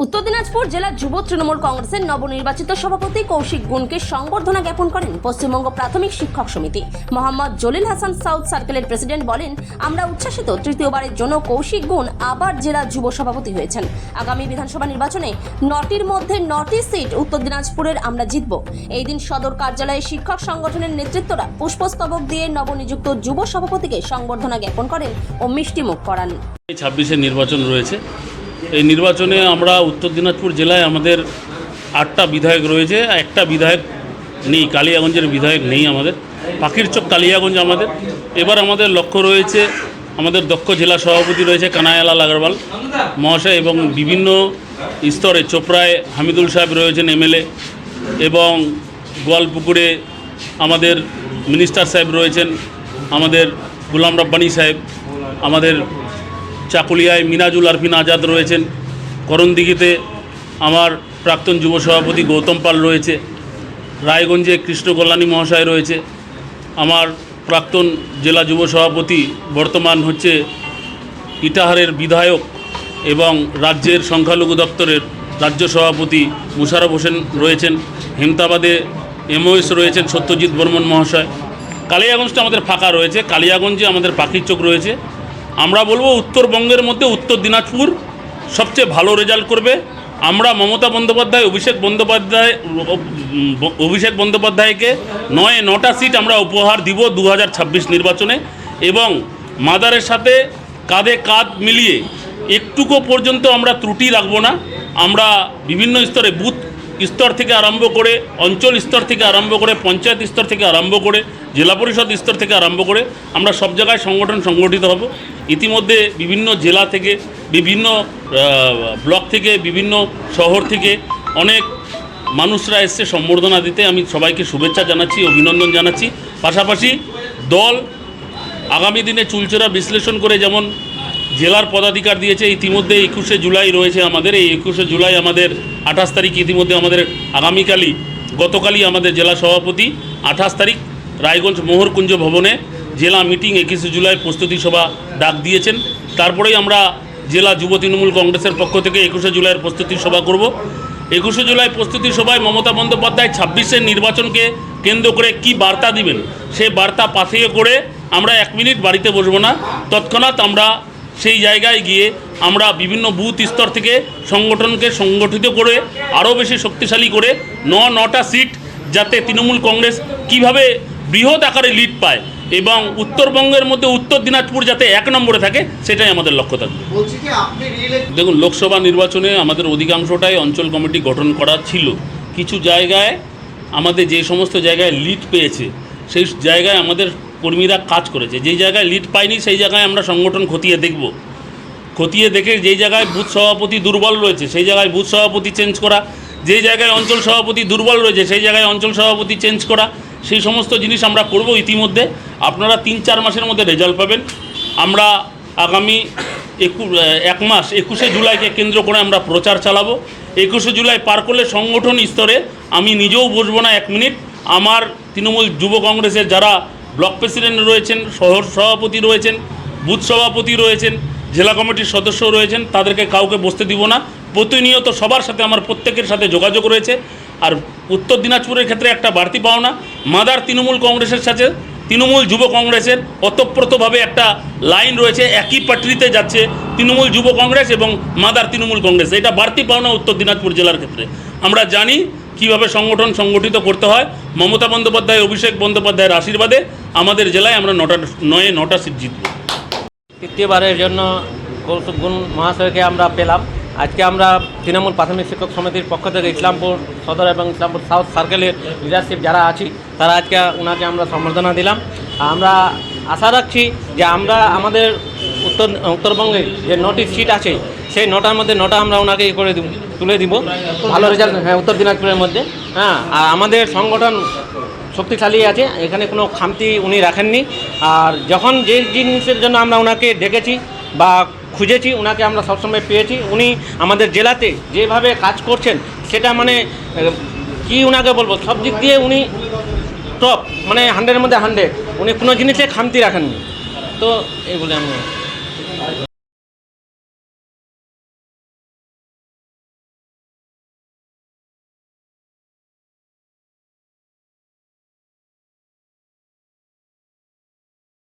উত্তর দিনাজপুর জেলা যুব তৃণমূল কংগ্রেসের নবনির্বাচিত সভাপতি কৌশিক গুণকে সংবর্ধনা জ্ঞাপন করেন পশ্চিমবঙ্গ প্রাথমিক শিক্ষক সমিতি। মোহাম্মদ জলিল হাসান সাউথ সার্কেলের প্রেসিডেন্ট বলেন, আমরা উচ্ছ্বাসিত তৃতীয়বারের জন্য কৌশিক গুণ আবার জেলা যুব সভাপতি হয়েছেন। আগামী বিধানসভা নির্বাচনে 9টির মধ্যে 9টি সিট উত্তর দিনাজপুরের আমরা জিতব। এই দিন সদর কার্যালয়ে শিক্ষক সংগঠনের নেতৃত্বরা পুষ্পস্তবক দিয়ে নবনিযুক্ত যুব সভাপতিকে সংবর্ধনা জ্ঞাপন করেন ও মিষ্টিমুখ করান। 26-এ নির্বাচন রয়েছে। এই নির্বাচনে আমরা উত্তর দিনাজপুর জেলায় আমাদের 8টা বিধায়ক রয়েছে, একটা বিধায়ক নেই, কালিয়াগঞ্জের বিধায়ক নেই আমাদের, পাখির চোখ কালিয়াগঞ্জ আমাদের। এবার আমাদের লক্ষ্য রয়েছে, আমাদের দক্ষ জেলা সভাপতি রয়েছে কানাইলাল আগরওয়াল মহাশয় এবং বিভিন্ন স্তরে চোপড়ায় হামিদুল সাহেব রয়েছেন এমএলএ, এবং গোয়ালপুকুরে আমাদের মিনিস্টার সাহেব রয়েছেন, আমাদের গোলাম রব্বানী সাহেব, আমাদের চাকুলিয়ায় মিনাজুল আরফিন আজাদ রয়েছেন, করণদিঘিতে আমার প্রাক্তন যুব সভাপতি গৌতম পাল রয়েছে, রায়গঞ্জে কৃষ্ণ কল্যাণী মহাশয় রয়েছে, আমার প্রাক্তন জেলা যুব সভাপতি বর্তমান হচ্ছে ইটাহারের বিধায়ক এবং রাজ্যের সংখ্যালঘু দপ্তরের রাজ্য সভাপতি মুশারফ হোসেন রয়েছেন, হেমতাবাদে এমওএস রয়েছেন সত্যজিৎ বর্মন মহাশয়। কালিয়াগঞ্জটা আমাদের ফাঁকা রয়েছে, কালিয়াগঞ্জে আমাদের পাখির চোখ রয়েছে। আমরা বলবো উত্তরবঙ্গের মধ্যে উত্তর দিনাজপুর সবচেয়ে ভালো রেজাল্ট করবে। আমরা মমতা বন্দ্যোপাধ্যায় অভিষেক বন্দ্যোপাধ্যায়কে 9টা সিট আমরা উপহার দিব 2026 নির্বাচনে, এবং মাদারের সাথে কাঁধে কাঁধ মিলিয়ে একটুকু পর্যন্ত আমরা ত্রুটি রাখবো না। আমরা বিভিন্ন স্তরে বুথ স্তর থেকে আরম্ভ করে, অঞ্চল স্তর থেকে আরম্ভ করে, পঞ্চায়েত স্তর থেকে আরম্ভ করে, জেলা পরিষদ স্তর থেকে আরম্ভ করে আমরা সব জায়গায় সংগঠিত হব। ইতিমধ্যে বিভিন্ন জেলা থেকে, বিভিন্ন ব্লক থেকে, বিভিন্ন শহর থেকে অনেক মানুষরা এসছে সম্বর্ধনা দিতে। আমি সবাইকে শুভেচ্ছা জানাচ্ছি, অভিনন্দন জানাচ্ছি। পাশাপাশি দল আগামী দিনে চুলচেরা বিশ্লেষণ করে যেমন জেলার পদাধিকার দিয়েছে, ইতিমধ্যে 21শে জুলাই রয়েছে আমাদের। এই 21শে জুলাই আমাদের 28 তারিখ, ইতিমধ্যে আমাদের গতকালই আমাদের জেলা সভাপতি 28 তারিখ রায়গঞ্জ মোহরকুঞ্জ ভবনে জেলা মিটিং 21শে জুলাই প্রস্তুতি সভা ডাক দিয়েছেন। তারপরেই আমরা জেলা যুব তৃণমূল কংগ্রেসের পক্ষ থেকে 21শে জুলাইয়ের প্রস্তুতি সভা করব। 21শে জুলাই প্রস্তুতি সভায় মমতা বন্দ্যোপাধ্যায় 26-এর নির্বাচনকে কেন্দ্র করে কি বার্তা দিবেন, সে বার্তা পাথেয় করে আমরা 1 মিনিট বাড়িতে বসবো না। তৎক্ষণাৎ আমরা সেই জায়গায় গিয়ে আমরা বিভিন্ন বুথ স্তর থেকে সংগঠনকে সংগঠিত করে আরও বেশি শক্তিশালী করে 9টা সিট যাতে তৃণমূল কংগ্রেস কিভাবে বৃহৎ আকারে লিড পায় এবং উত্তরবঙ্গের মধ্যে উত্তর দিনাজপুর যাতে 1 নম্বরে থাকে, সেটাই আমাদের লক্ষ্য থাকবে। দেখুন, লোকসভা নির্বাচনে আমাদের অধিকাংশটাই অঞ্চল কমিটি গঠন করা ছিল। কিছু জায়গায় আমাদের যে সমস্ত জায়গায় লিড পেয়েছে সেই জায়গায় আমাদের কর্মীরা কাজ করেছে। যেই জায়গায় লিড পায়নি সেই জায়গায় আমরা সংগঠন খতিয়ে দেখে যেই জায়গায় বুথ সভাপতি দুর্বল রয়েছে সেই জায়গায় বুথ সভাপতি চেঞ্জ করা, যেই জায়গায় অঞ্চল সভাপতি দুর্বল রয়েছে সেই জায়গায় অঞ্চল সভাপতি চেঞ্জ করা, সেই সমস্ত জিনিস আমরা করব। ইতিমধ্যে আপনারা 3-4 মাসের মধ্যে রেজাল্ট পাবেন। আমরা আগামী 1 মাস 21শে জুলাইকে কেন্দ্র করে আমরা প্রচার চালাবো। 21শে জুলাই পার করলে সংগঠন স্তরে আমি নিজেও বসবো না 1 মিনিট। আমার তৃণমূল যুব কংগ্রেসের যারা ব্লক প্রেসিডেন্ট রয়েছেন, শহর সভাপতি রয়েছেন, বুথ সভাপতি রয়েছেন, জেলা কমিটির সদস্য রয়েছেন, তাদেরকে কাউকে বসতে দিব না। প্রতিনিয়ত সবার সাথে আমার প্রত্যেকের সাথে যোগাযোগ রয়েছে। আর উত্তর দিনাজপুরের ক্ষেত্রে একটা বাড়তি পাওনা, মাদার তৃণমূল কংগ্রেসের সাথে তৃণমূল যুব কংগ্রেসের ওতপ্রোতভাবে একটা লাইন রয়েছে, একই পাটরিতে যাচ্ছে তৃণমূল যুব কংগ্রেস এবং মাদার তৃণমূল কংগ্রেস। এটা বাড়তি পাওনা উত্তর দিনাজপুর জেলার ক্ষেত্রে। আমরা জানি কীভাবে সংগঠন সংগঠিত করতে হয়। মমতা বন্দ্যোপাধ্যায়, অভিষেক বন্দ্যোপাধ্যায়ের আশীর্বাদে আমাদের জেলায় আমরা 9টা সিট জিতব। তৃতীয়বারের জন্য কৌশিক গুণ মহাশয়কে আমরা পেলাম। আজকে আমরা তৃণমূল প্রাথমিক শিক্ষক সমিতির পক্ষ থেকে ইসলামপুর সদর এবং ইসলামপুর সাউথ সার্কেলের লিডারশিপ যারা আছি তারা আজকে ওনাকে আমরা সম্বর্ধনা দিলাম। আমরা আশা রাখছি যে আমরা আমাদের উত্তরবঙ্গে যে 9টি সিট আছে সেই 9টার মধ্যে 9টা আমরা ওনাকে তুলে দিব ভালো রেজাল্ট। হ্যাঁ, উত্তর দিনাজপুরের মধ্যে। হ্যাঁ, আর আমাদের সংগঠন শক্তিশালী আছে, এখানে কোনো খামতি উনি রাখেননি। আর যখন যে জিনিসের জন্য আমরা ওনাকে ডেকেছি বা খুঁজেছি, ওনাকে আমরা সবসময় পেয়েছি। উনি আমাদের জেলাতে যেভাবে কাজ করছেন সেটা মানে কি ওনাকে বলবো, সব দিক দিয়ে উনি টপ, মানে 100-এর মধ্যে 100। উনি কোনো জিনিসে খামতি রাখেননি। তো এই বলে আমি